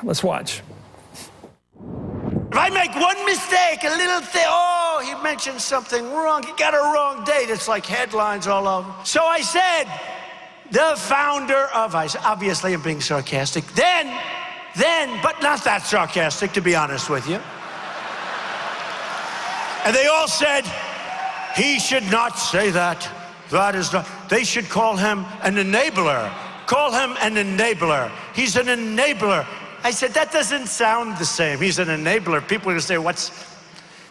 Let's watch. If I make one mistake, a little thing, oh, he mentioned something wrong, he got a wrong date, it's like headlines all over. So I said, the founder of ISIS. Obviously, I'm being sarcastic. Then, but not that sarcastic, to be honest with you. And they all said, he should not say that. That is not, they should call him an enabler. Call him an enabler. He's an enabler. I said, that doesn't sound the same. He's an enabler. People are going to say,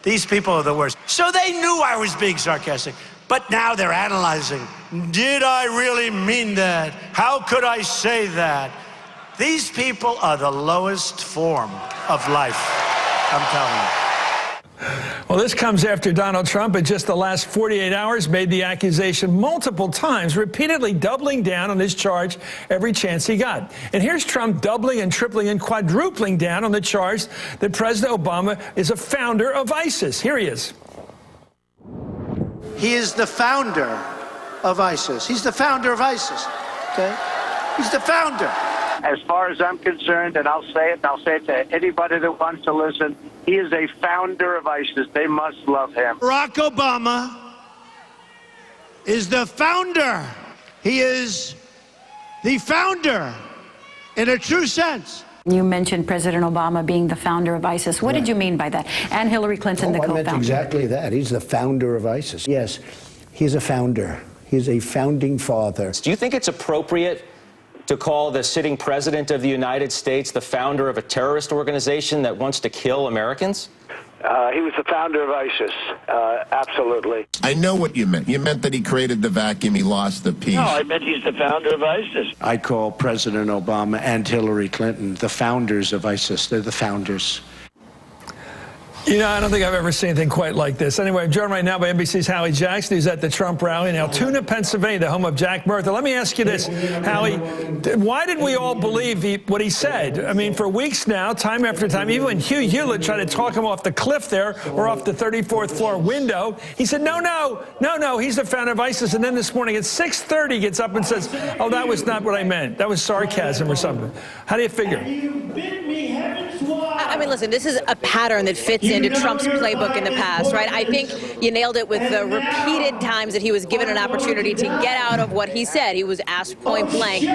these people are the worst. So they knew I was being sarcastic. But now they're analyzing. Did I really mean that? How could I say that? These people are the lowest form of life, I'm telling you. Well, this comes after Donald Trump in just the last 48 hours made the accusation multiple times, repeatedly doubling down on his charge every chance he got. And here's Trump doubling and tripling and quadrupling down on the charge that President Obama is a founder of ISIS. Here he is. He is the founder of ISIS. He's the founder of ISIS, okay? He's the founder. As far as I'm concerned, and I'll say it to anybody that wants to listen, he is a founder of ISIS. They must love him. Barack Obama is the founder. He is the founder in a true sense. You mentioned President Obama being the founder of ISIS. What did you mean by that? And Hillary Clinton, the co-founder. I meant exactly that. He's the founder of ISIS. Yes, he's a founder. He's a founding father. Do you think it's appropriate to call the sitting president of the United States the founder of a terrorist organization that wants to kill Americans? He was the founder of ISIS, absolutely. I know what you meant. You meant that he created the vacuum, he lost the peace. No, I meant he's the founder of ISIS. I call President Obama and Hillary Clinton the founders of ISIS. They're the founders. You know, I don't think I've ever seen anything quite like this. Anyway, I'm joined right now by NBC's Howie Jackson, who's at the Trump rally in Altoona, Pennsylvania, the home of Jack Murtha. Let me ask you this, Howie. Why did we all believe what he said? I mean, for weeks now, time after time, even when Hugh Hewlett tried to talk him off the cliff there or off the 34th floor window, he said, no, he's the founder of ISIS. And then this morning at 6:30, he gets up and says, oh, that was not what I meant. That was sarcasm or something. How do you figure? I mean, listen, this is a pattern that fits into Trump's playbook in the past, right? I think you nailed it with the repeated times that he was given an opportunity to get out of what he said. He was asked point blank,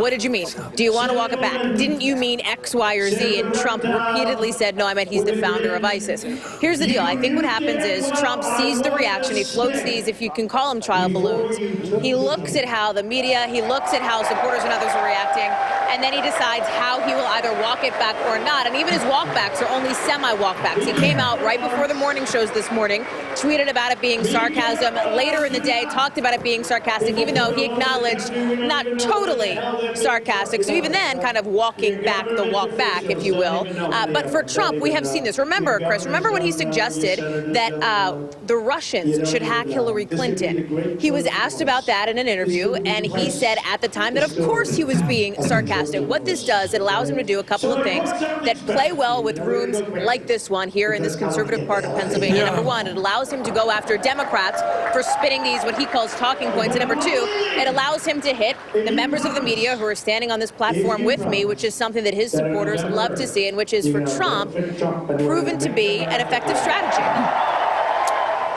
what did you mean? Do you want to walk it back? Didn't you mean X, Y, or Z? And Trump repeatedly said, no, I meant he's the founder of ISIS. Here's the deal. I think what happens is Trump sees the reaction. He floats these, if you can call them trial balloons. He looks at how the media, he looks at how supporters and others are reacting, and then he decides how he will either walk it back or not. And even his walkbacks are only semi-walkbacks. He came out right before the morning shows this morning, tweeted about it being sarcasm. Later in the day, talked about it being sarcastic, even though he acknowledged not totally sarcastic. So even then, kind of walking back the walk back, if you will. But for Trump, we have seen this. Remember, Chris, when he suggested that the Russians should hack Hillary Clinton? He was asked about that in an interview, and he said at the time that, of course, he was being sarcastic. What this does, it allows him to do a couple of things that play well with rooms like this one here in this conservative part of Pennsylvania. Number one, it allows him to go after Democrats for spinning these, what he calls talking points. And number two, it allows him to hit the members of the media who are standing on this platform with me, which is something that his supporters love to see, and which is, for Trump, proven to be an effective strategy.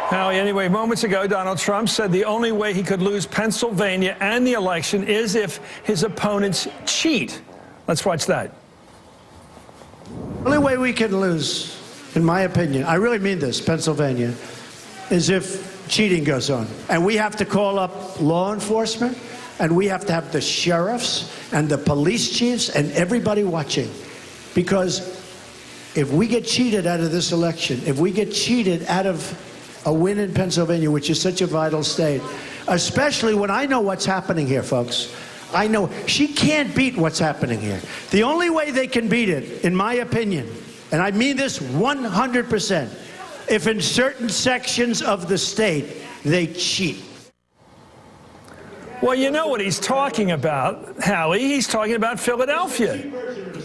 Howie, anyway, moments ago, Donald Trump said the only way he could lose Pennsylvania and the election is if his opponents cheat. Let's watch that. The only way we can lose, in my opinion, I really mean this, Pennsylvania, is if cheating goes on. And we have to call up law enforcement, and we have to have the sheriffs and the police chiefs and everybody watching. Because if we get cheated out of this election, if we get cheated out of a win in Pennsylvania, which is such a vital state, especially when I know what's happening here, folks. I know she can't beat what's happening here. The only way they can beat it, in my opinion, and I mean this 100%, if in certain sections of the state they cheat. Well, you know what he's talking about, Howie. He's talking about Philadelphia.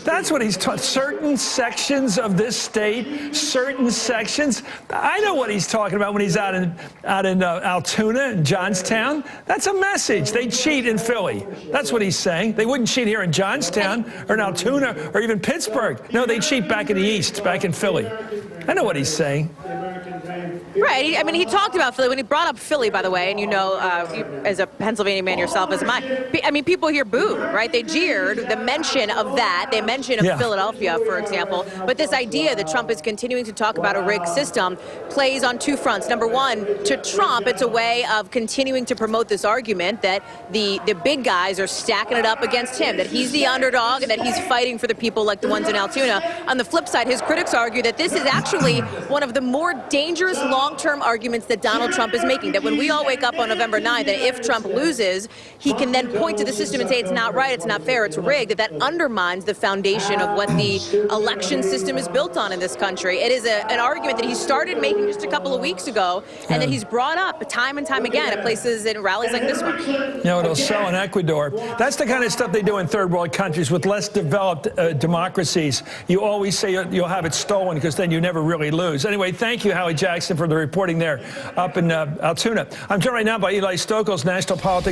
That's what he's taught. Certain sections of this state, certain sections. I know what he's talking about when he's out in Altoona and Johnstown. That's a message. They cheat in Philly. That's what he's saying. They wouldn't cheat here in Johnstown or in Altoona or even Pittsburgh. No, they cheat back in the East, back in Philly. I know what he's saying. Right. I mean, he talked about Philly. When he brought up Philly, by the way, and you know, as a Pennsylvania man yourself, as I mean, people here booed, right? They jeered the mention of that. They mention of Philadelphia, for example. But this idea that Trump is continuing to talk about a rigged system plays on two fronts. Number one, to Trump, it's a way of continuing to promote this argument that the big guys are stacking it up against him, that he's the underdog and that he's fighting for the people like the ones in Altoona. On the flip side, his critics argue that this is actually one of the more dangerous long-term arguments that Donald Trump is making, that when we all wake up on November 9th, that if Trump loses, he can then point to the system and say it's not right, it's not fair, it's rigged, that undermines the foundation of what the election system is built on in this country. It is an argument that he started making just a couple of weeks ago and that he's brought up time and time again at places and rallies like this one. You know, it'll sell in Ecuador. That's the kind of stuff they do in third world countries with less developed democracies. You always say you'll have it stolen because then you never really lose. Anyway, thank you, Howie Jackson, for the reporting there up in Altoona. I'm joined right now by Eli Stokols, national politics.